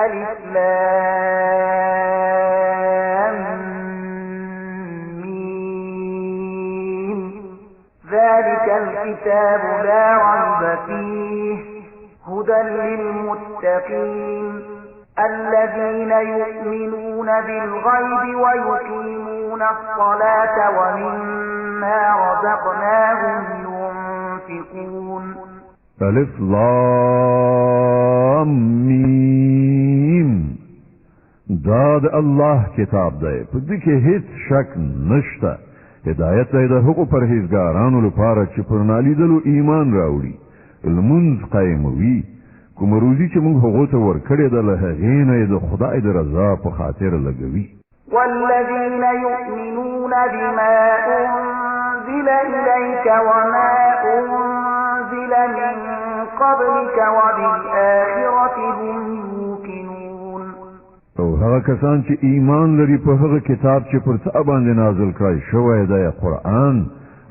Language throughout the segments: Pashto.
ألف لام ميم ذلك الكتاب لا ريب فيه هدى للمتقين الذين يؤمنون بالغيب ويقيمون الصلاة ومما رزقناهم ينفقون ألف لام میم دا د الله کتاب دی په دې کې هیڅ شک نشته هدایت دی د هغو پرهیزګارانو لپاره چې پر نالیدلو ایمان راوړي لمونځ قایموي کوم روزي چې موږ هغو ته ورکړې ده له هغې نه یې د خدای د رضا په خاطر لګوي والذين يؤمنون بما أنزل إليك وما أنزل من قبلك وبالآخرة هم يوقنون او هغه کسان چې ایمان لري په هغه کتاب چې پر څه باندې نازل کړی شوی دی قرآن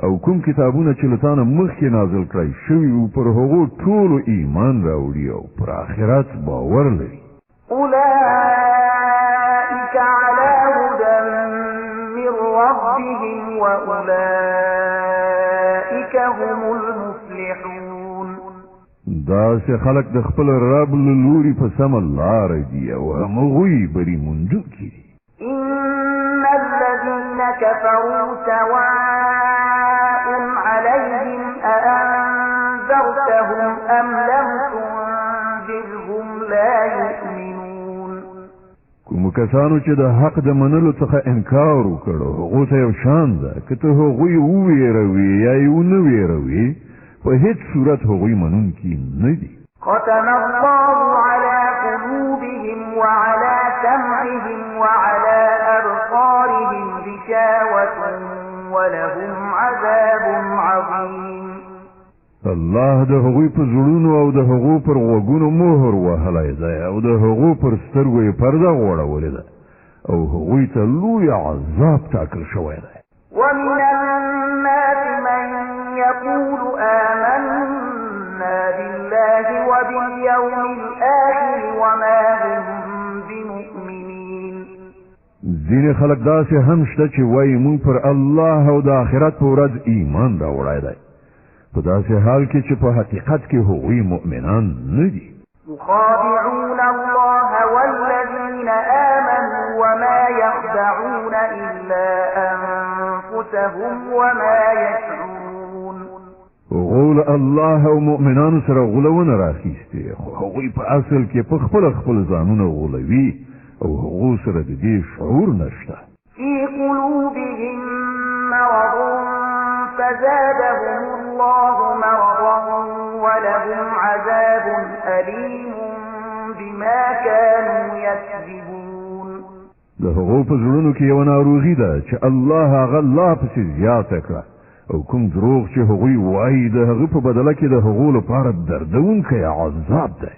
او کوم کتابونه چې له تانه مخکې نازل کړی شوي او پر هغو ټولو ایمان راوړي او پر آخرت باور لري أولئك على هدى من ربهم وأولئك هم المفلحون دا سه خلق د خپل رب له لوري په سمه لاره دي او هغوی بری موندونکي دي إن الذين كفروا سواء عليهم أأنذرتهم أم لم تنذرهم لا يؤمنون کوم کسانو چې د حق د منلو څخه انکار وکړو هغه ته یو شان ده که ته هغوی وویروي یا یې ونه ویروي په هیڅ صورت هغوی منونکي نه دي ختم الله على قلوبهم وعلى سمعهم وعلى أبصارهم غشاوة ولهم عذاب عظيم الله د هغوی په زړونو او د هغو پر غوږونو مهر وهلی دی او د هغو پر سترګو یې پرده غوړولې ده او هغوی ته لوی عذاب ټاکل شوی دی ومن الناس من يقول آمنا بالله وباليوم الآخر وما هم بمؤمنين ځینې خلک داسې هم شته چې وایي موږ پر الله او د آخرت په ورځ ایمان راوړی دی په داسې حال کې چې په حقیقت کې هغوی مؤمنان نه دي يخادعون الله والذين آمنوا وما يخدعون إلا أنفسهم وما يشعرون غول الله او مؤمنانو سره غولونه راخیستي خو هغوی په اصل کې په خپل ځانونه غولوي او هغو سره د دې شعور نشته في قلوبهم مرض فزادهم الله مرضا ولهم عذاب أليم بما كانوا يكذبون د هغو په زړونو کې یو ناروغي ده چې الله هغه لا پسې زیاته کړه او کوم دروغ چې هغوی وایي د هغه په بدله کې د هغو لپاره دردونکی عذاب دی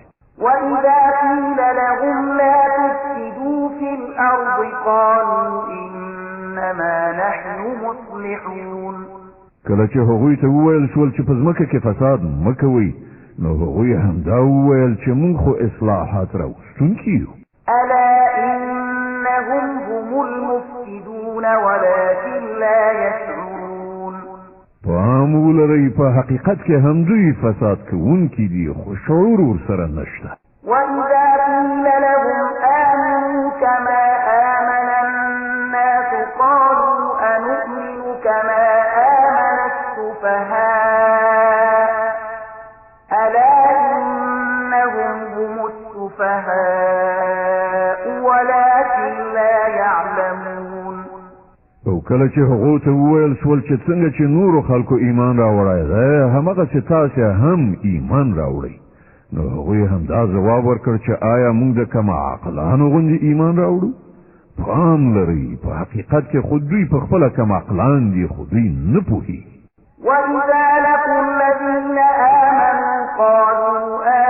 وإذا قيل لهم لا تفسدوا في الأرض قالوا إنما نحن مصلحون کله چې هغوی ته وویل شول چې په ځمکه کې فساد مه کوئ نو هغوی همدا وویل چې موږ خو اصلاحات راوستونکي یو ألا إنهم هم المفسدون ولكن لا يشعرون پام ولرئ په حقیقت کې هم دوی فساد کوونکي دي خو شعور ورسره نشته وإذا قيل لهم آمنوا كما آمن الناس قالوا أنؤمن كما آمن السفهاء ألا إنهم هم السفهاء ولكن لا يعلمون او کله چې هغو ته وویل شول چې څنګه چې نورو خلکو ایمان راوړی دی هماغسې تاسې هم ایمان راوړئ نو هغوی همدا ځواب ورکړ چې آیا موږ د کم عقلانو غوندې ایمان راوړو پام لرئ په حقیقت کې خو دوی په خپله کم عقلان دي خو دوی نه پوهېږي وإذا لقوا الذين آمنوا قالوا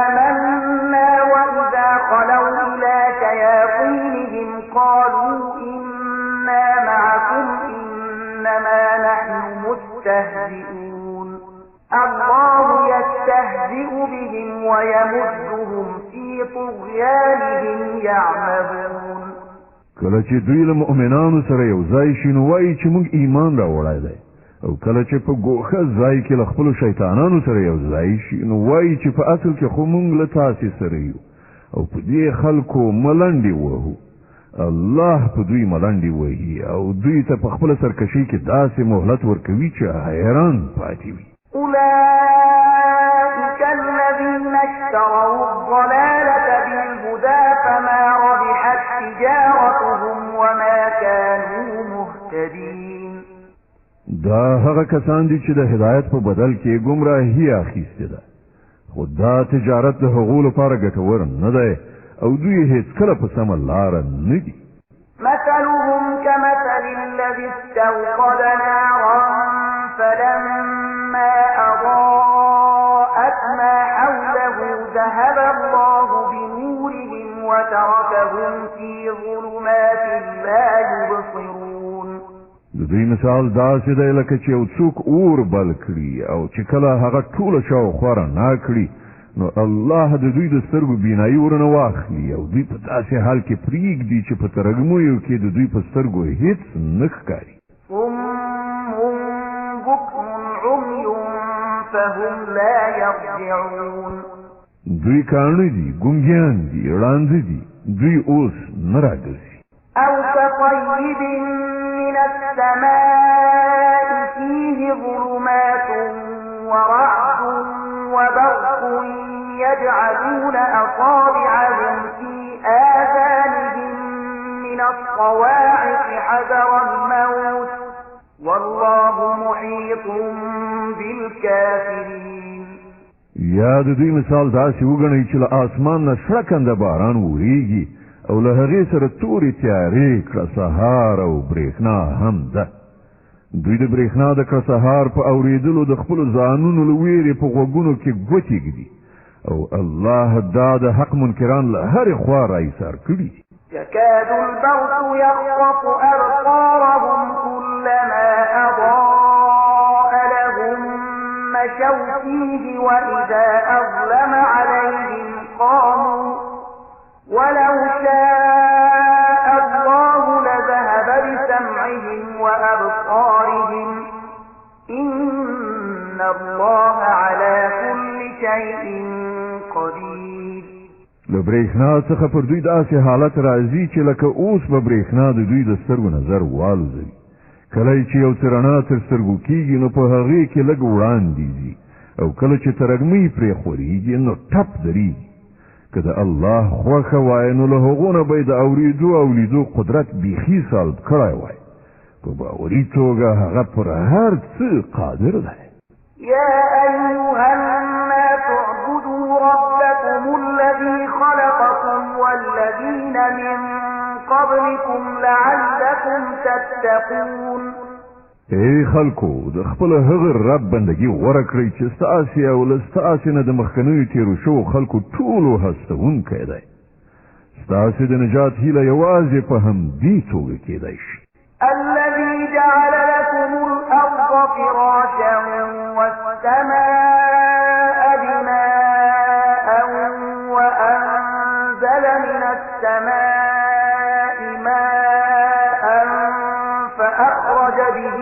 آمنا وإذا خلوا إلى شياطينهم قالوا إنا معكم إنما نحن مستهزئون الله يستهزئ بهم ويمدهم في طغيانهم يعمهون کله چې دوی له مؤمنانو سره یو ځای شي نو وایي چې موږ ایمان راوړی دی او کله چې په ګوښه ځای کې له خپلو شیطانانو سره یو ځای شي نو وایي چې په اصل کې خو موږ له تاسې سره یو او په دې خلکو ملنډې وهو الله په دوی ملنډې وهي او دوی ته په خپله سرکشۍ کې داسې مهلت ورکوي چې حیران پاتې وي أولئك الذين اشتروا الضلالة بالهدى فما ربحت تجارتهم وما كانوا مهتدين دا هغه کسان دي چې د هدایت په بدل کې ګمراهي اخیستې ده خو دا تجارت د هغو لپاره ګټور نه دی او دوی هیڅکله په سمه لاره نه دي مثلهم كمثل الذي استوقد نارا فلما أضاءت ما حوله ذهب الله بنورهم وتركهم في ظلمات لا يبصرون د دوی مثال داسې دی لکه چې یو څوک اور بل کړي او چې کله هغه ټوله شاوخوا رڼا کړي نو الله د دوی د سترګو بینایي ورنه واخلي او دوی په داسې حال کې پرېږدي چې په ترږمیو کې د دوی په سترګو هېڅ نه ښکاري فهم لا يرجعون دوی کاڼه دي ګونګیان دي ړانده دي دوی اوس نه راګرځي أو كطيب من السماء فيه ظلمات ورعد وبرق يجعلون أصابعهم في آذانهم من الصواعق حذر الموت والله محيط بالكافرين یا د دوی مثال داسې وګڼئ چې له آسمان نه شړکنده باران وریږي او له هغې سره تورې تیارې کړه سهار او برېښنا هم ده دوی د برېښنا د کړه سهار په اورېدلو د خپلو ځانونو له ویرې په غوږونو کې ګوتې ږدي او الله دا د حق منکران له هرې خوا راایثار کړي يكاد البرق يخطف أبصارهم كلما أضاء لهم مشوا فيه وإذا أظلم عليهم قاموا ولو شاء الله لذهب بسمعهم وأبصارهم إن الله على كل شيء قدير له برېښنا څخه پر دوی داسې حالت راځي چې لکه اوس به برېښنا د دوی د سترګو نظر والوځوي کله چې یو څه رڼا تر سترګو کېږي نو په هغې کې لږ وړاندې ځي او کله چې ترږمۍ پرې خورېږي نو ټپ درېږي که د الله خوښه وای نو له هغو نه به یې د اورېدو او لیدو قدرت بیخي سلب کړی وای په باوري توګه هغه پر هر څه قادر دی يا أيها الناس اعبدوا ربكم الذي خلقكم والذين من قبلكم لعلكم تتقون ای خلکو د خپل هغه رب بندگی غوره کړئ چې ستاسې او له ستاسې نه د مخکنیو تېرو شوو خلکو ټولو هستوونکی دی ستاسې د نجات هیله یوازې په همدې توګه کېدی شي الذي جعل لكم الأرض فراشا والسماء بناء وأنزل من السماء ماء فأخرج به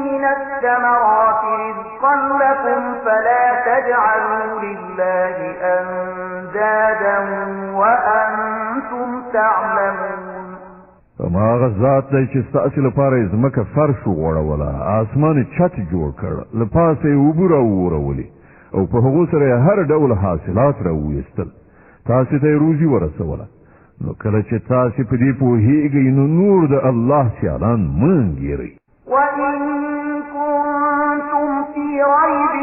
من الثمرات رزقا لكم فلا تجعلوا لله أندادا وأنتم تعلمون اما هغه ذات دی چې ستاسې لپاره یې ځمکه فرش وغوړوله اسمان یې چت جوړ کړ له پاسه یې اوبه راوورولې او په هغو سره یې هر ډول حاصلات راوویستل تاسې ته یې روزي ورسوله نو کله چې تاسې په دې پوهېږئ نو نور د الله سیالان مه انګېرئ وإن كنتم في ريب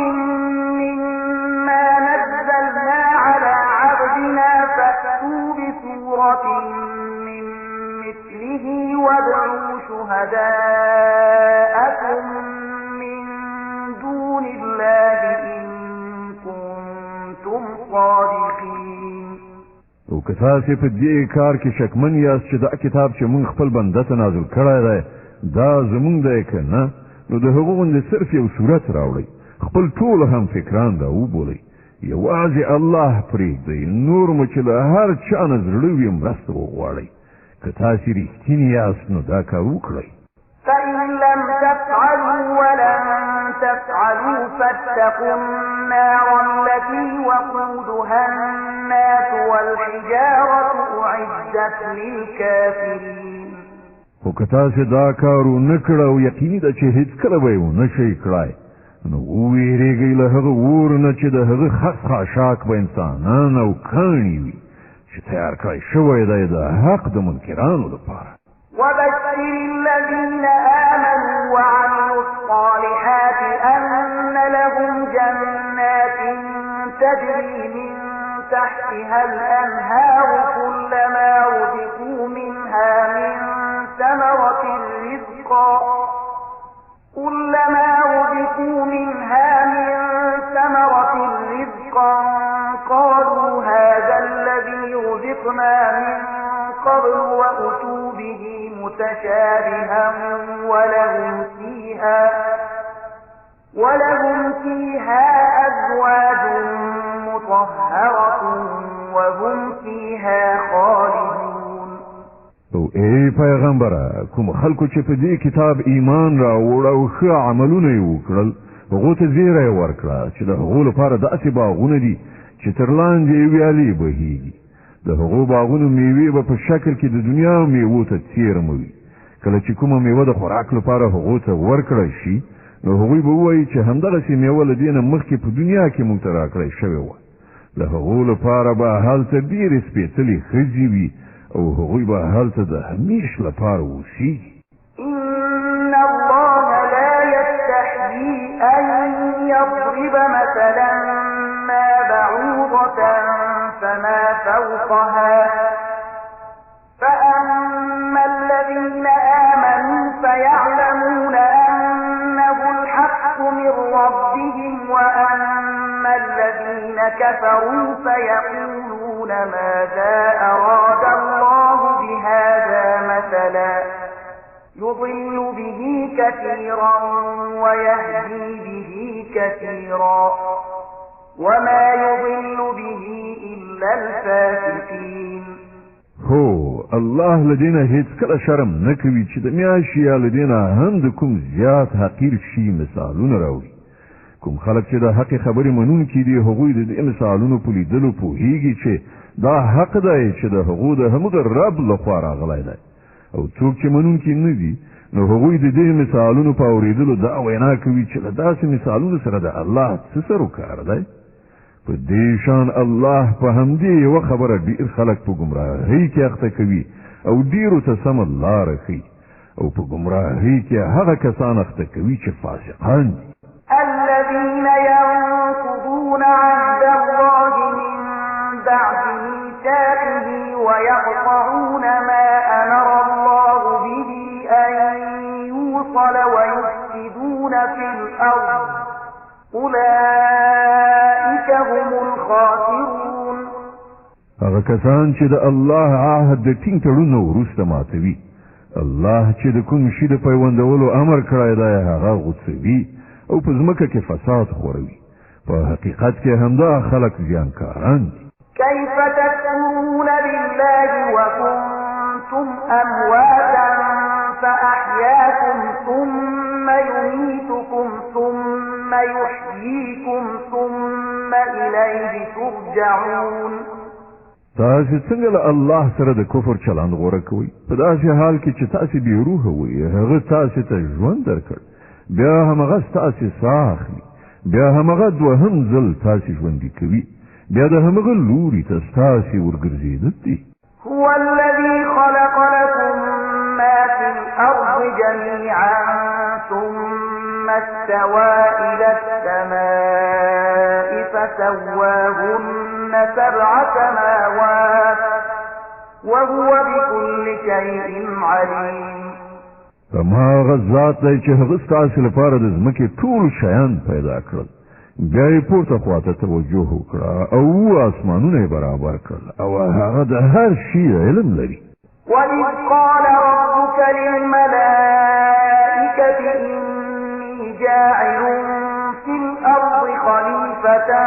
مما نزلنا على عبدنا فأتوا بسورة من مثله وادعوا شهداءكم من دون الله إن كنتم صادقين او که تاسې په دې کار کې شکمن یاست چې دا کتاب چې موږ خپل بنده ته نازل کړی دی دا زمونږ دی که نه نو د هغو غوندې صرف یو صورت راوړئ خپل ټول هم فکران دا وبولئ یوازې الله پرېږدئ نور مو چې له هر چا نه زړه وي مرسته وغواړئ که تاسې رښتیني یاست نو دا کار وکړئ فإن لم تفعلوا ولن تفعلوا فاتقوا النار التي وقودها الناس والحجارة أعدت للكافرين خو که تاسې دا کار ونه کړه او یقیني ده چې هېڅکله به یې ونه شئ کړای نو وویرېږئ له هغه اور نه چې د هغه خس خاشاک به انسانان او کاڼي وي چې تیار کړی شوی دی د حق د منکرانو لپاره وبشر الذين آمنوا وعملوا الصالحات أن لهم جنات تجري من تحتها الأنهار كلما رزقوا منها من ثمرة رزقا قالوا هذا الذي رزقنا من قبل وأتوا به متشابها ولهم فيها أزواج مطهرة وهم فيها خالدون او ای پیغمبره کوم خلکو چې په دې کتاب ایمان راوړ او ښه عملونه یې وکړل هغو ته زیری ورکړه چې د هغو لپاره داسې باغونه دي چې تر لاندې ویالې بهیږي د هغو باغونو میوې به په شکل کې د دنیا میوو ته څیرمه وي کله چې کومه میوه د خوراک لپاره هغو ته ورکړی شي نو هغوی به ووایي چې همدغسې میوه له دې نه مخکې په دنیا کې موږ ته راکړی شوې وه له هغو لپاره به هلته ډېرې سپېڅلې ښځې وي او هغوی به هلته د همیش لپاره اوسیږي إن الله لا يستحيي أن يضرب مثلا ما بعوضة فما فوقها فأما الذين آمنوا فيعلمون أنه الحق من ربهم وأما الذين كفروا فيقولون ماذا أراد الله بهذا مثلا يضل به كثيرا ويهدي به كثيرا وما يضل به إلا الفاسقين هو الله لدينا هیڅ کله شرم نه کوي چې د میاشي یا لدينا هم د کوم زیات حقیر شي مثالونه راوړي کوم خلک چې د حق خبرې منونکي دي هغوی د دې مثالونو په لیدلو پوهیږي چې دا حق دی چې د هغو د همغه رب لخوا راغلی دی او څوک چې منونکي نه دي نو هغوی د دې مثالونو په اورېدلو دا وینا کوي چې له داسې مثالونو سره د الله څه سروکار دی په دې شان الله په همدې یوه خبره ډېر خلک په ګمراهۍ کې اخته کوي او ډېرو ته سمه لاره ښیي او په ګمراهۍ کې هغه کسان اخته کوي چې فاسقان دي الذين ينقضون عهد الله من بعد ميثاقه ويقطعون ما أمر الله به أن يوصل ويفسدون في الأرض أولئك هم الخاسرون هغه کسان چې د الله عهد د ټینګ تړون وروسته ماتوي الله چې د کوم شي د پیوندولو امر کړی دی هغه غوڅوي او په ځمکه کې فساد خوروي په حقیقت کې همدا خلک زیانکاران دي كيف تكفرون بالله وكنتم أمواتا فأحياكم ثم يميتكم ثم يحييكم ثم إليه ترجعون تاسې څنګه له الله سره د کفر چلند غوره کوئ په داسې حال کې چې تاسې بې روحه وئ هغه تاسې ته ژوند درکړ بیا همغه ستاسې ساه اخلي بیا همغه دوهم ځل تاسې ژوندي کوي بیا د همغه لوري ته ستاسې ورګرځېدل دي هو الذي خلق لكم ما في الأرض جميعا ثم استوى إلى السماء فسواهن سبع سماوات وهو بكل شيء عليم هماغه ذات دی چې هغه ستاسې لپاره د ځمکې ټول شیان پیدا کړل بیا یې پورته خواته توجه وکړه او اسمانونه یې برابر کړل او هغه د هر شي علم لري وَإِذْ قَالَ رَبُّكَ لِلْمَلَائِكَةِ إِنِّي جَاعِلٌ فِي الْأَرْضِ خليفة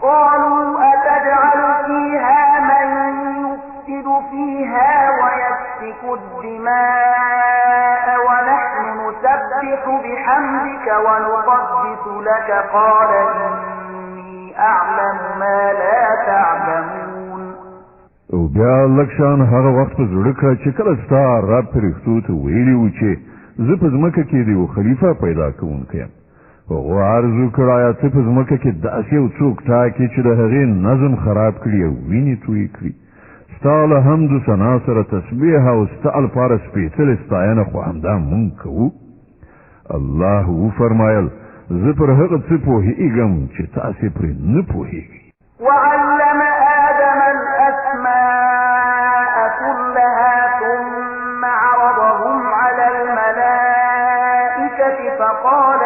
قالوا أتجعل فيها من يفسد فيها ويسفك الدماء ونحن نسبح بحمدك ونقدس لك قال إني أعلم ما لا تعلمون. او بیا لکشان هغه وخت زړه کړه چې کله ستا رب پرښتو ته ویلي و چې زه په ځمکه کې د یو خلیفه پیدا کوونکی یم. هغو عرض وکړ آیا ته په ځمکه کې داسې یو څوک ټاکې چې د هغې نظم خراب کړي او وینې تویې کړي. ستا له حمدو ثنا سره تسبیح او ستا لپاره سپېڅلې ستاینه خو همدا مونږ کوو. الله وفرمایل زه پر هغه څه پوهېږم چې تاسې پرې نه پوهېږئ. وعلم آدم الأسماء كلها ثم عرضهم على الملائكة فقال